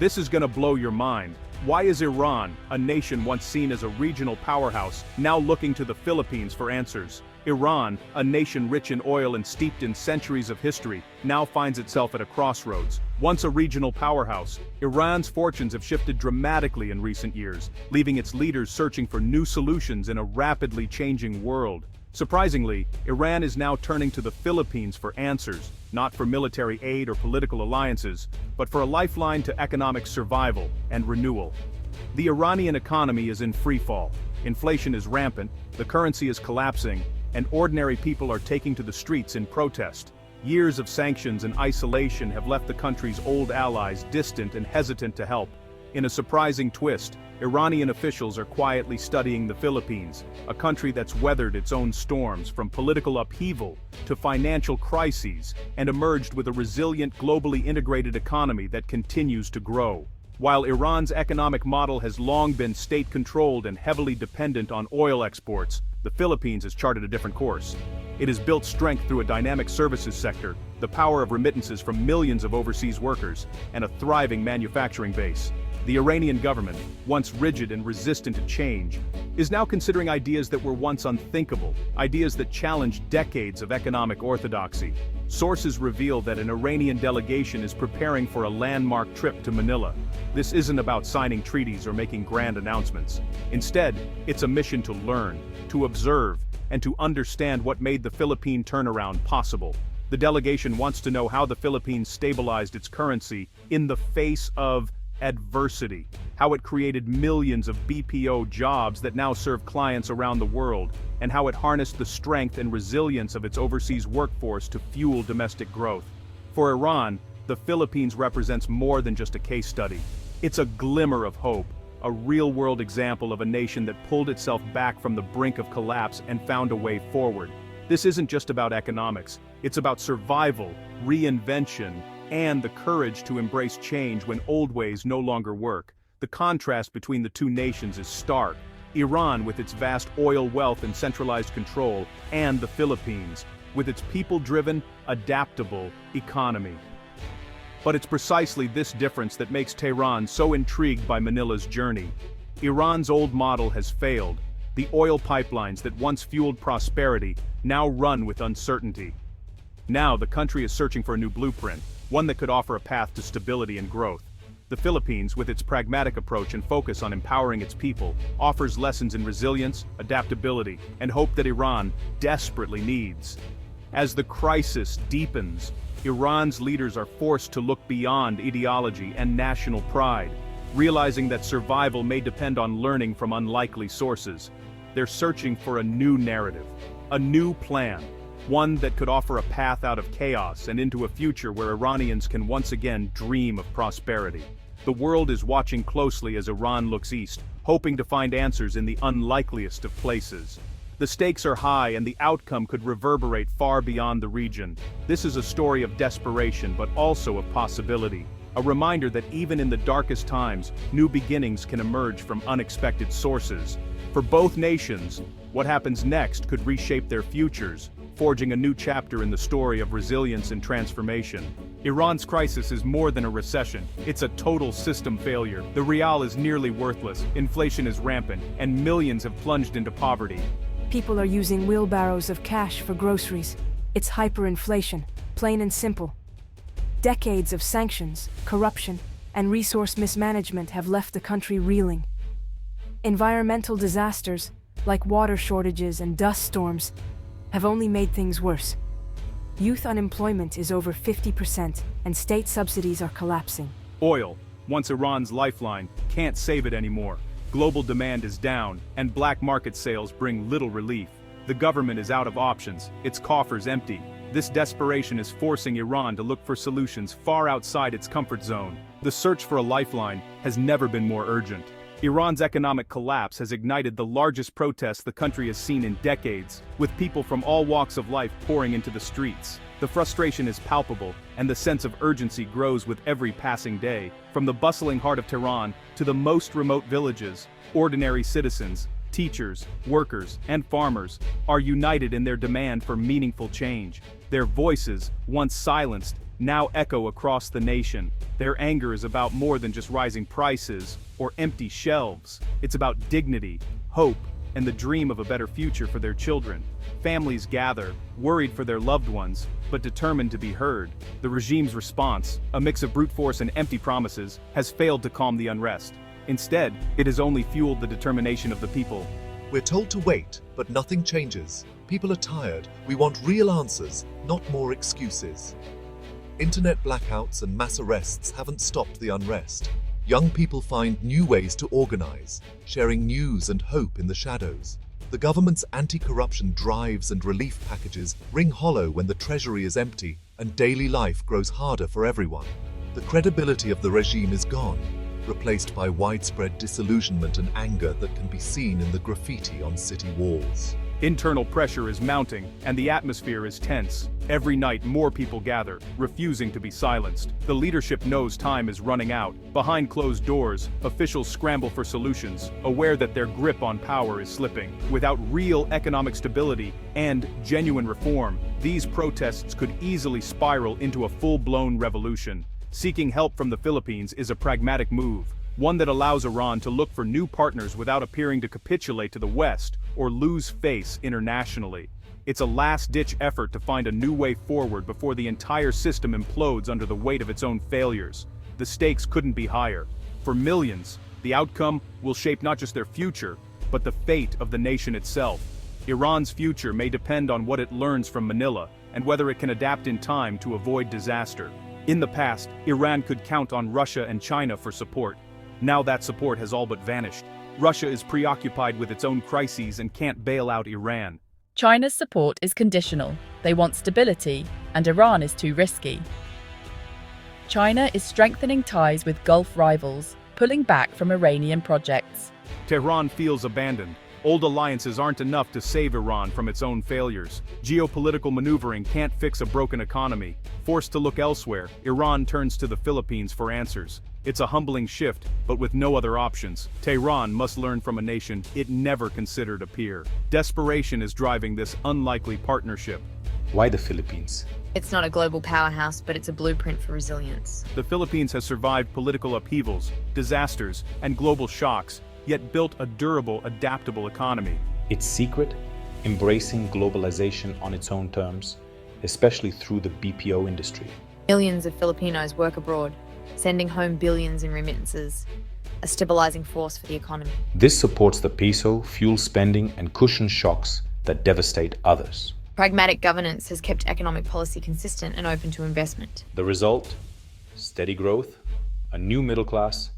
This is gonna blow your mind. Why is Iran, a nation once seen as a regional powerhouse, now looking to the Philippines for answers? Iran, a nation rich in oil and steeped in centuries of history, now finds itself at a crossroads. Once a regional powerhouse, Iran's fortunes have shifted dramatically in recent years, leaving its leaders searching for new solutions in a rapidly changing world. Surprisingly, Iran is now turning to the Philippines for answers, not for military aid or political alliances, but for a lifeline to economic survival and renewal. The Iranian economy is in freefall. Inflation is rampant, the currency is collapsing, and ordinary people are taking to the streets in protest. Years of sanctions and isolation have left the country's old allies distant and hesitant to help. In a surprising twist, Iranian officials are quietly studying the Philippines, a country that's weathered its own storms from political upheaval to financial crises and emerged with a resilient, globally integrated economy that continues to grow. While Iran's economic model has long been state-controlled and heavily dependent on oil exports, the Philippines has charted a different course. It has built strength through a dynamic services sector, the power of remittances from millions of overseas workers, and a thriving manufacturing base. The Iranian government, once rigid and resistant to change, is now considering ideas that were once unthinkable, ideas that challenged decades of economic orthodoxy. Sources reveal that an Iranian delegation is preparing for a landmark trip to Manila. This isn't about signing treaties or making grand announcements. Instead, it's a mission to learn, to observe, and to understand what made the Philippine turnaround possible. The delegation wants to know how the Philippines stabilized its currency in the face of adversity, how it created millions of BPO jobs that now serve clients around the world, and how it harnessed the strength and resilience of its overseas workforce to fuel domestic growth. For Iran, the Philippines represents more than just a case study. It's a glimmer of hope, a real-world example of a nation that pulled itself back from the brink of collapse and found a way forward. This isn't just about economics, it's about survival, reinvention, and the courage to embrace change when old ways no longer work. The contrast between the two nations is stark. Iran with its vast oil wealth and centralized control, and the Philippines with its people-driven, adaptable economy. But it's precisely this difference that makes Tehran so intrigued by Manila's journey. Iran's old model has failed. The oil pipelines that once fueled prosperity now run with uncertainty. Now the country is searching for a new blueprint, one that could offer a path to stability and growth. The Philippines, with its pragmatic approach and focus on empowering its people, offers lessons in resilience, adaptability, and hope that Iran desperately needs. As the crisis deepens, Iran's leaders are forced to look beyond ideology and national pride, realizing that survival may depend on learning from unlikely sources. They're searching for a new narrative, a new plan, one that could offer a path out of chaos and into a future where Iranians can once again dream of prosperity. The world is watching closely as Iran looks east, hoping to find answers in the unlikeliest of places. The stakes are high and the outcome could reverberate far beyond the region. This is a story of desperation but also of possibility. A reminder that even in the darkest times, new beginnings can emerge from unexpected sources. For both nations, what happens next could reshape their futures, forging a new chapter in the story of resilience and transformation. Iran's crisis is more than a recession, it's a total system failure. The rial is nearly worthless, inflation is rampant, and millions have plunged into poverty. People are using wheelbarrows of cash for groceries. It's hyperinflation, plain and simple. Decades of sanctions, corruption, and resource mismanagement have left the country reeling. Environmental disasters, like water shortages and dust storms, have only made things worse. Youth unemployment is over 50%, and state subsidies are collapsing. Oil, once Iran's lifeline, can't save it anymore. Global demand is down, and black market sales bring little relief. The government is out of options, its coffers empty. This desperation is forcing Iran to look for solutions far outside its comfort zone. The search for a lifeline has never been more urgent. Iran's economic collapse has ignited the largest protests the country has seen in decades, with people from all walks of life pouring into the streets. The frustration is palpable, and the sense of urgency grows with every passing day. From the bustling heart of Tehran to the most remote villages, ordinary citizens, teachers, workers, and farmers are united in their demand for meaningful change. Their voices, once silenced, now echo across the nation. Their anger is about more than just rising prices or empty shelves. It's about dignity, hope, and the dream of a better future for their children. Families gather, worried for their loved ones, but determined to be heard. The regime's response, a mix of brute force and empty promises, has failed to calm the unrest. Instead, it has only fueled the determination of the people. We're told to wait, but nothing changes. People are tired. We want real answers, not more excuses. Internet blackouts and mass arrests haven't stopped the unrest. Young people find new ways to organize, sharing news and hope in the shadows. The government's anti-corruption drives and relief packages ring hollow when the treasury is empty and daily life grows harder for everyone. The credibility of the regime is gone, replaced by widespread disillusionment and anger that can be seen in the graffiti on city walls. Internal pressure is mounting, and the atmosphere is tense. Every night, more people gather, refusing to be silenced. The leadership knows time is running out. Behind closed doors, officials scramble for solutions, aware that their grip on power is slipping. Without real economic stability and genuine reform, these protests could easily spiral into a full-blown revolution. Seeking help from the Philippines is a pragmatic move, one that allows Iran to look for new partners without appearing to capitulate to the West or lose face internationally. It's a last-ditch effort to find a new way forward before the entire system implodes under the weight of its own failures. The stakes couldn't be higher. For millions, the outcome will shape not just their future, but the fate of the nation itself. Iran's future may depend on what it learns from Manila and whether it can adapt in time to avoid disaster. In the past, Iran could count on Russia and China for support. Now that support has all but vanished. Russia is preoccupied with its own crises and can't bail out Iran. China's support is conditional. They want stability, and Iran is too risky. China is strengthening ties with Gulf rivals, pulling back from Iranian projects. Tehran feels abandoned. Old alliances aren't enough to save Iran from its own failures. Geopolitical maneuvering can't fix a broken economy. Forced to look elsewhere, Iran turns to the Philippines for answers. It's a humbling shift, but with no other options. Tehran must learn from a nation it never considered a peer. Desperation is driving this unlikely partnership. Why the Philippines? It's not a global powerhouse, but it's a blueprint for resilience. The Philippines has survived political upheavals, disasters, and global shocks, yet built a durable, adaptable economy. Its secret? Embracing globalization on its own terms, especially through the BPO industry. Millions of Filipinos work abroad, sending home billions in remittances, a stabilizing force for the economy. This supports the peso, fuels spending, and cushions shocks that devastate others. Pragmatic governance has kept economic policy consistent and open to investment. The result? Steady growth, a new middle class,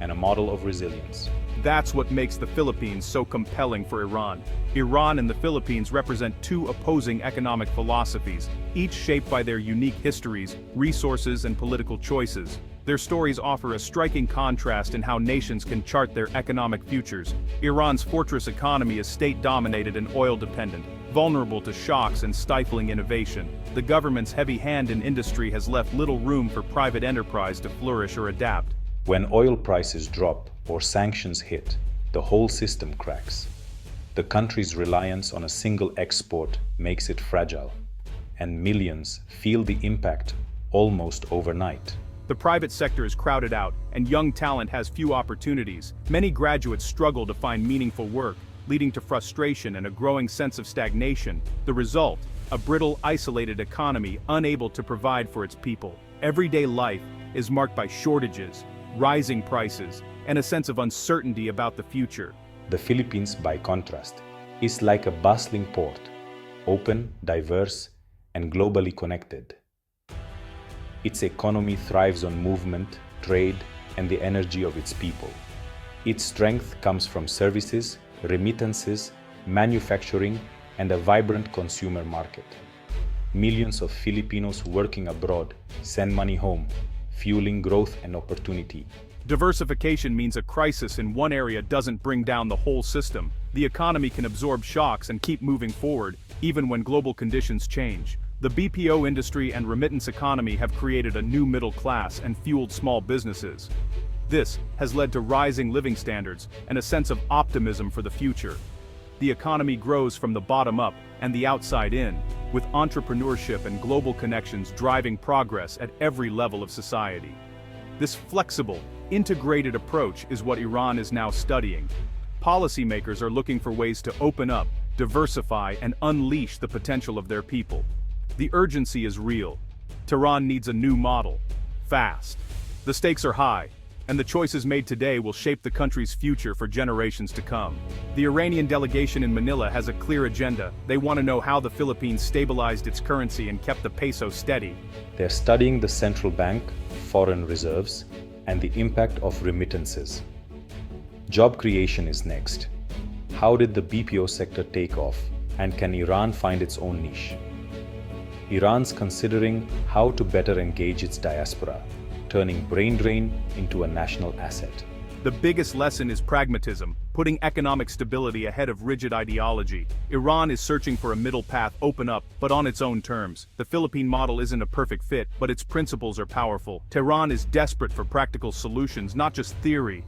and a model of resilience. That's what makes the Philippines so compelling for Iran. Iran and the Philippines represent two opposing economic philosophies, each shaped by their unique histories, resources, and political choices. Their stories offer a striking contrast in how nations can chart their economic futures. Iran's fortress economy is state-dominated and oil-dependent, vulnerable to shocks and stifling innovation. The government's heavy hand in industry has left little room for private enterprise to flourish or adapt. When oil prices drop or sanctions hit, the whole system cracks. The country's reliance on a single export makes it fragile, and millions feel the impact almost overnight. The private sector is crowded out, and young talent has few opportunities. Many graduates struggle to find meaningful work, leading to frustration and a growing sense of stagnation. The result, a brittle, isolated economy unable to provide for its people. Everyday life is marked by shortages, rising prices, and a sense of uncertainty about the future. The Philippines, by contrast, is like a bustling port, open, diverse, and globally connected. Its economy thrives on movement, trade, and the energy of its people. Its strength comes from services, remittances, manufacturing, and a vibrant consumer market. Millions of Filipinos working abroad send money home, fueling growth and opportunity. Diversification means a crisis in one area doesn't bring down the whole system. The economy can absorb shocks and keep moving forward, even when global conditions change. The BPO industry and remittance economy have created a new middle class and fueled small businesses. This has led to rising living standards and a sense of optimism for the future. The economy grows from the bottom up and the outside in, with entrepreneurship and global connections driving progress at every level of society. This flexible, integrated approach is what Iran is now studying. Policymakers are looking for ways to open up, diversify, and unleash the potential of their people. The urgency is real. Tehran needs a new model. Fast. The stakes are high, and the choices made today will shape the country's future for generations to come. The Iranian delegation in Manila has a clear agenda. They want to know how the Philippines stabilized its currency and kept the peso steady. They're studying the central bank, foreign reserves, and the impact of remittances. Job creation is next. How did the BPO sector take off, and can Iran find its own niche? Iran's considering how to better engage its diaspora, turning brain drain into a national asset. The biggest lesson is pragmatism, putting economic stability ahead of rigid ideology. Iran is searching for a middle path, open up, but on its own terms. The Philippine model isn't a perfect fit, but its principles are powerful. Tehran is desperate for practical solutions, not just theory.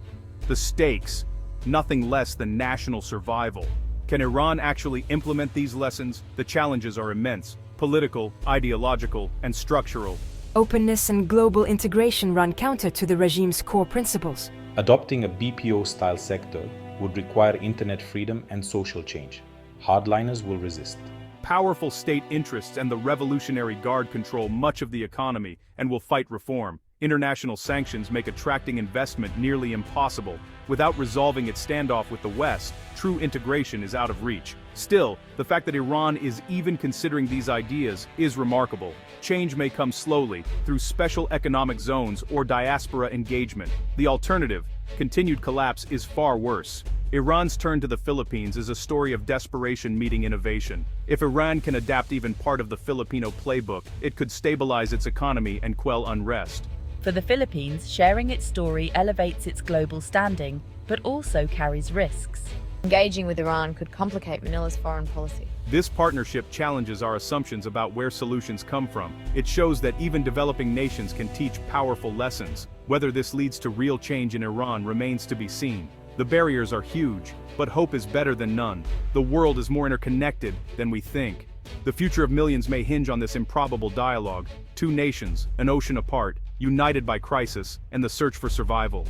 The stakes, nothing less than national survival. Can Iran actually implement these lessons? The challenges are immense: political, ideological, and structural. Openness and global integration run counter to the regime's core principles. Adopting a BPO-style sector would require internet freedom and social change. Hardliners will resist. Powerful state interests and the Revolutionary Guard control much of the economy and will fight reform. International sanctions make attracting investment nearly impossible. Without resolving its standoff with the West, true integration is out of reach. Still, the fact that Iran is even considering these ideas is remarkable. Change may come slowly, through special economic zones or diaspora engagement. The alternative, continued collapse, is far worse. Iran's turn to the Philippines is a story of desperation meeting innovation. If Iran can adapt even part of the Filipino playbook, it could stabilize its economy and quell unrest. For the Philippines, sharing its story elevates its global standing, but also carries risks. Engaging with Iran could complicate Manila's foreign policy. This partnership challenges our assumptions about where solutions come from. It shows that even developing nations can teach powerful lessons. Whether this leads to real change in Iran remains to be seen. The barriers are huge, but hope is better than none. The world is more interconnected than we think. The future of millions may hinge on this improbable dialogue. Two nations, an ocean apart, united by crisis and the search for survival.